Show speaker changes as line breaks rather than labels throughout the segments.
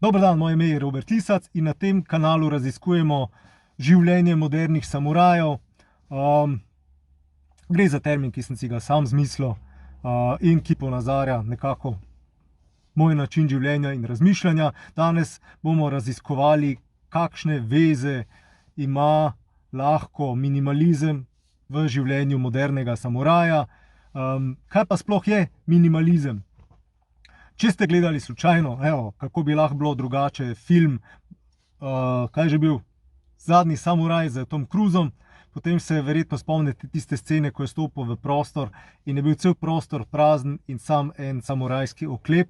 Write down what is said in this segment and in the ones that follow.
Dober dan, moje ime je Robert Lisac in na tem kanalu raziskujemo življenje modernih samurajev. Gre za termin, ki sem si ga sam zmislil in ki ponazarja nekako moj način življenja in razmišljanja. Danes bomo raziskovali, kakšne veze ima lahko minimalizem v življenju modernega samuraja. Kaj pa sploh je minimalizem? Če ste gledali slučajno, kako bi lahko bilo drugače, film, kaj je že bil, Zadnji samuraj z Tom Cruisom, potem se verjetno spomnite tiste scene, ko je stopil v prostor in je bil cel prostor prazen in sam en samurajski oklep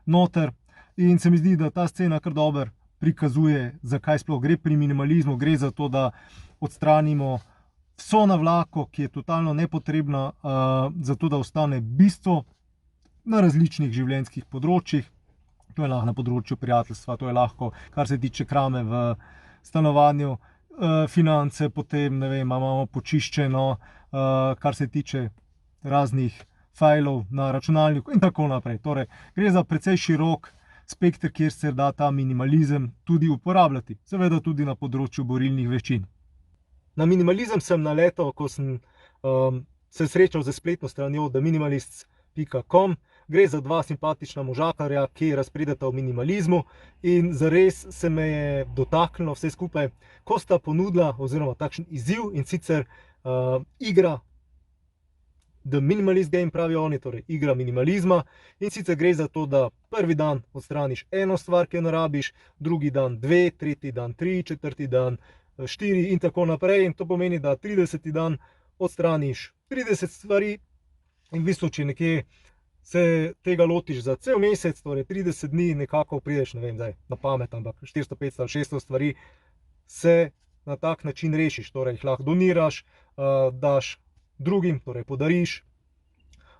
noter. In se mi zdi, da ta scena kar dobro prikazuje, zakaj sploh gre pri minimalizmu. Gre za to, da odstranimo vso navlako, ki je totalno nepotrebna, zato da ostane bistvo na različnih življenjskih področjih. To je lahko na področju prijateljstva, to je lahko, kar se tiče krame v stanovanju, finance, potem, ne vem, imamo počiščeno, kar se tiče raznih fajlov na računalniku in tako naprej. Torej, gre za precej širok spekter, kjer se da ta minimalizem tudi uporabljati. Seveda tudi na področju borilnih veščin. Na minimalizem sem naletel, ko sem se srečal z spletno stranjo theminimalist.com. Gre za dva simpatična možakarja, ki razpredata o minimalizmu, in zares se me je dotaknilo vse skupaj, ko sta ponudila oziroma takšen izziv, in sicer igra The Minimalist Game, pravijo oni, torej igra minimalizma. In sicer gre za to, da prvi dan odstraniš eno stvar, ki jo ne rabiš, drugi dan dve, tretji dan tri, četrti dan štiri in tako naprej. In to pomeni, da 30. dan odstraniš 30 stvari in v bistvu, če nekje se tega lotiš za cel mesec, torej 30 dni, nekako prideš, ne vem zdaj na pamet, ampak 400, 500, 600 stvari se na tak način rešiš. Torej jih lahko doniraš, daš drugim, torej podariš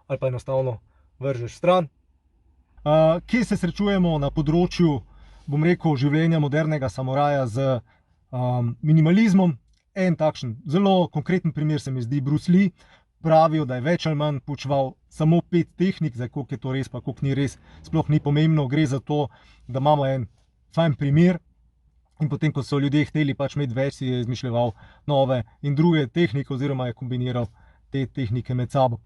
ali pa enostavno vržeš stran. Kje se srečujemo na področju, bom rekel, življenja modernega samuraja z minimalizmom? En takšen zelo konkreten primer se mi zdi Bruce Lee. Pravijo, da je več ali manj poučeval samo 5 tehnik, zdaj koliko je to res, pa koliko ni res, sploh ni pomembno. Gre za to, da imamo en fajn primer in potem, ko so ljudje hteli pač imeti več, si je izmišljeval nove in druge tehnike oziroma je kombiniral te tehnike med sabo.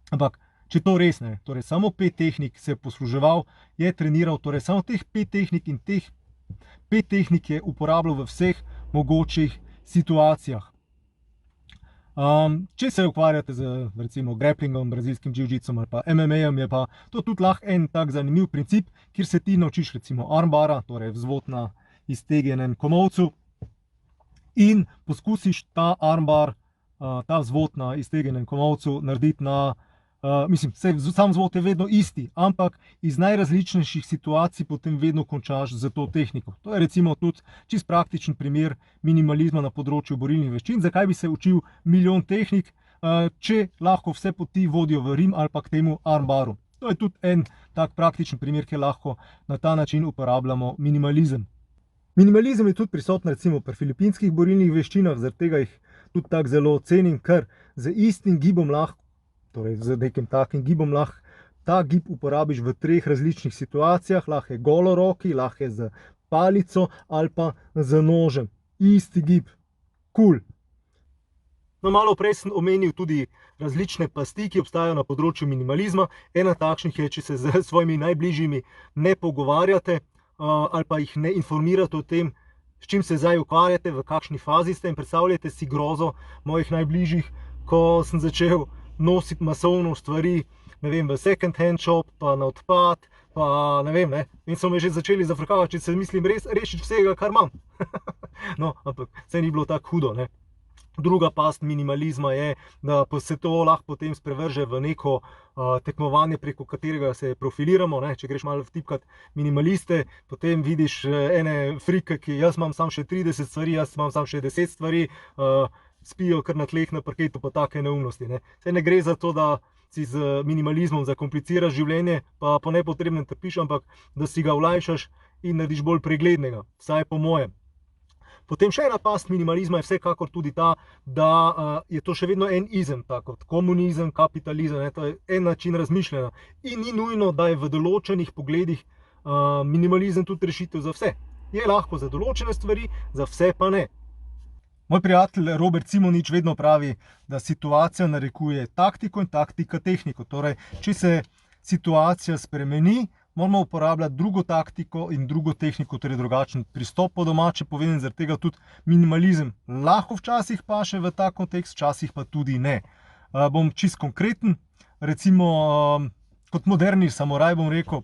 Ampak, če to res ne, torej samo 5 tehnik se je posluževal, je treniral, torej samo teh 5 tehnik in teh 5 tehnik je uporabljal v vseh mogočih situacijah. Če se ukvarjate z recimo grapplingom, brazilskim jiu-jitsom ali pa MMA-jem, je pa to tudi lahko en tak zanimiv princip, kjer se ti naučiš recimo armbara, torej vzvod na iztegnjenem komolcu, in poskusiš ta armbar, ta vzvod na iztegnjenem komolcu narediti na, sam vzvod je vedno isti, ampak iz najrazličnejših situacij potem vedno končaš z to tehniko. To je recimo tudi čist praktičen primer minimalizma na področju borilnih veščin. Zakaj bi se učil milijon tehnik, če lahko vse poti vodijo v Rim ali pa k temu armbaru? To je tudi en tak praktičen primer, kjer lahko na ta način uporabljamo minimalizem. Minimalizem je tudi prisoten recimo pri filipinskih borilnih veščinah, zaradi tega jih tudi tako zelo cenim, ker z istim gibom lahko, torej z nekim takim gibom lahko ta gib uporabiš v 3 različnih situacijah. Lahko je goloroki, lahko je z palico ali pa z nožem. Isti gib. Cool. No, malo prej sem omenil tudi različne pasti, ki obstajajo na področju minimalizma. Ena takšnih je, če se z svojimi najbližjimi ne pogovarjate ali pa jih ne informirate o tem, s čim se zdaj ukvarjate, v kakšni fazi ste. In predstavljate si grozo mojih najbližjih, ko sem začel nositi masovno stvari, ne vem, v second hand shop, pa na odpad, pa ne vem, in so me že začeli zafrkavati, če se mislim rešiti vsega, kar imam. No, ampak saj ni bilo tako hudo, Druga past minimalizma je, da se to lahko potem sprevrže v neko tekmovanje, preko katerega se profiliramo. Če greš malo vtipkat minimaliste, potem vidiš ene frike, ki jaz imam samo še 30 stvari, jaz imam samo še 10 stvari, spijo kar na tleh na parketu, pa take neumnosti. Saj ne gre za to, da si z minimalizmom zakompliciraš življenje, pa po nepotrebnem trpiš, ampak da si ga olajšaš in narediš bolj preglednega, vsaj po mojem. Potem še ena past minimalizma je vsekakor tudi ta, da je to še vedno en izem, tako kot komunizem, kapitalizem, to je en način razmišljanja. In ni nujno, da je v določenih pogledih minimalizem tudi rešitev za vse. Je lahko za določene stvari, za vse pa ne. Moj prijatelj Robert Simonič vedno pravi, da situacija narekuje taktiko in taktika tehniko. Torej, če se situacija spremeni, moramo uporabljati drugo taktiko in drugo tehniko, torej drugačen pristop, po domače povedano, zaradi tega tudi minimalizem lahko včasih paše v ta kontekst, včasih pa tudi ne. Bom čisto konkreten, recimo kot moderni samuraj bom rekel,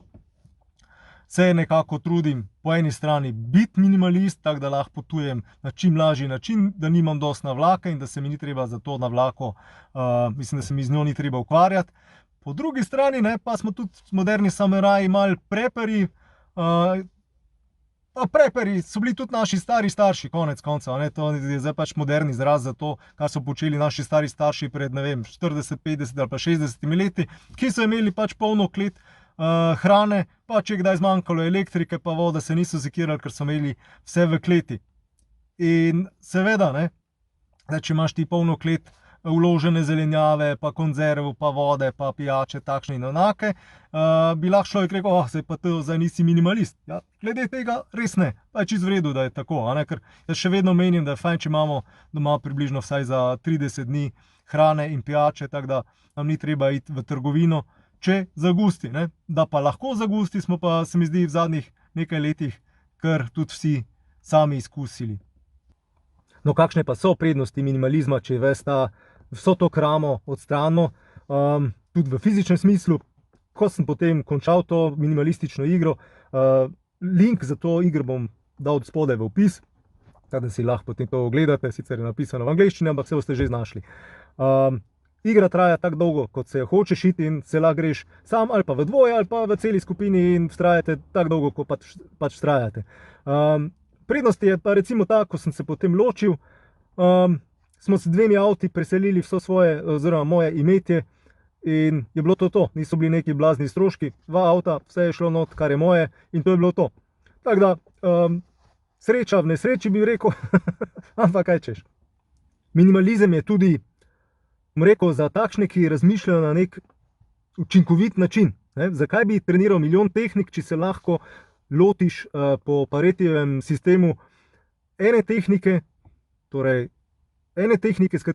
se nekako trudim po eni strani biti minimalist, tako da lahko potujem na čim lažji način, da nimam dosti navlake in da se mi ni treba za to navlako, mislim, da se mi z njo ni treba ukvarjati. Po drugi strani pa smo tudi moderni samuraji malo preperi. Preperi so bili tudi naši stari starši, konec koncev. To je zdaj pač moderni izraz za to, kar so počeli naši stari starši pred, ne vem, 40, 50 ali pa 60 leti, ki so imeli pač polno klet hrane, pa če je kdaj zmanjkalo elektrike pa vode, se niso sekirali, ker so imeli vse v kleti. In seveda, če imaš ti polno klet vložene zelenjave, pa konzerv, pa vode, pa pijače, takšne in onake, bi lahko človek rekel, zdaj pa to zdaj nisi minimalist. Ja, glede tega res ne, pa je čisto v redu, da je tako, ker jaz še vedno menim, da je fajn, če imamo doma približno vsaj za 30 dni hrane in pijače, tako da nam ni treba iti v trgovino, če zagusti. Da pa lahko zagusti, smo pa, se mi zdi, v zadnjih nekaj letih kar tudi vsi sami izkusili. No, kakšne pa so prednosti minimalizma, če vso to kramo odstranimo, tudi v fizičnem smislu. Ko sem potem končal to minimalistično igro, link za to igro bom dal spodaj v opis, tako da si lahko potem to ogledate, sicer je napisano v angleščini, ampak se boste že znašli. Igra traja tako dolgo, kot se hočeš iti in se lahko greš sam ali pa v dvoje ali pa v celi skupini in vztrajate tako dolgo, kot pač vztrajate. Prednost je pa recimo ta, ko sem se potem ločil, smo se 2 avti preselili vso svoje, oziroma moje imetje in je bilo to. Niso bili neki blazni stroški, 2 avta, vse je šlo not, kar je moje in to je bilo to. Tako da, sreča v nesreči bi rekel, ampak kaj češ. Minimalizem je tudi, bom rekel, za takšne, ki razmišljajo na nek učinkovit način. Zakaj bi treniral milijon tehnik, če se lahko lotiš po Paretijevem sistemu ene tehnike, torej ene tehnike, s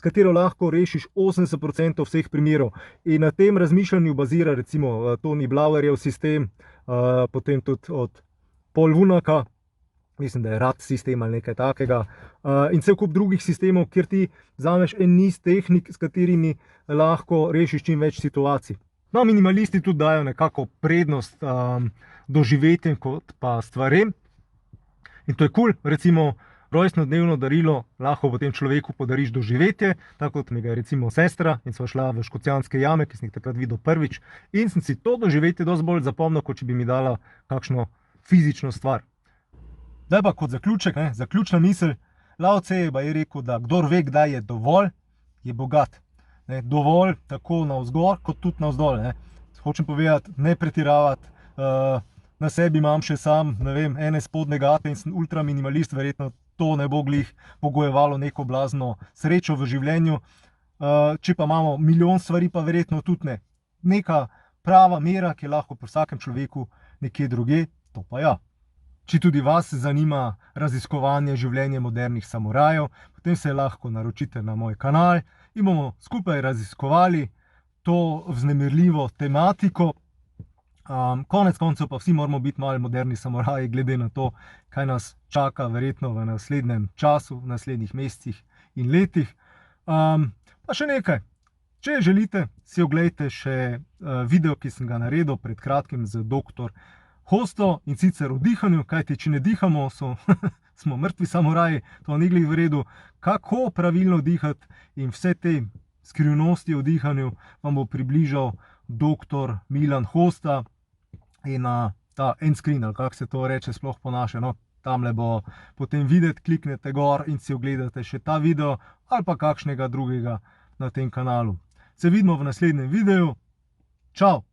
katero lahko rešiš 80% vseh primerov. In na tem razmišljanju bazira recimo Tony Blauerjev sistem, potem tudi od Paul Wunaka, mislim, da je RAT sistem ali nekaj takega, in cel kup drugih sistemov, kjer ti vzameš en niz tehnik, s katerimi lahko rešiš čim več situacij. No, minimalisti tudi dajo nekako prednost doživetjem kot pa stvarem. In to je kul, recimo rojstnodnevno darilo lahko potem človeku podariš doživetje, tako kot mi ga je recimo sestra, in sva šla v Škocjanske jame, ki sem jih takrat videl prvič, in sem si to doživetje dosti bolj zapomnil, kot če bi mi dala kakšno fizično stvar. Zdaj pa kot zaključek, zaključna misel, Lao Tse je rekel, da kdor ve, kdaj je dovolj, je bogat. Dovolj tako navzgor, kot tudi navzdol. Hočem povedati, ne pretiravati, na sebi imam še sam, ne vem, ene spodnje gate in sem ultra minimalist, verjetno to ne bo glih pogojevalo neko blazno srečo v življenju. Če pa imamo milijon stvari, pa verjetno tudi ne. Neka prava mera, ki je lahko pri vsakem človeku nekje drugje, to pa ja. Če tudi vas zanima raziskovanje življenja modernih samurajev, potem se lahko naročite na moj kanal in bomo skupaj raziskovali to vznemirljivo tematiko. Konec koncev pa vsi moramo biti malo moderni samuraji, glede na to, kaj nas čaka verjetno v naslednjem času, v naslednjih mesecih in letih. Pa še nekaj, če želite, si oglejte še video, ki sem ga naredil pred kratkim z dr. Hosto, in sicer o dihanju, kajti če ne dihamo, smo mrtvi samuraji, to ni glih v redu. Kako pravilno dihati in vse te skrivnosti o dihanju vam bo približal dr. Milan Hosta in ta end screen, ali kako se to reče sploh po naše, tamle bo potem videti, kliknete gor in si ogledate še ta video ali pa kakšnega drugega na tem kanalu. Se vidimo v naslednjem videu. Čau!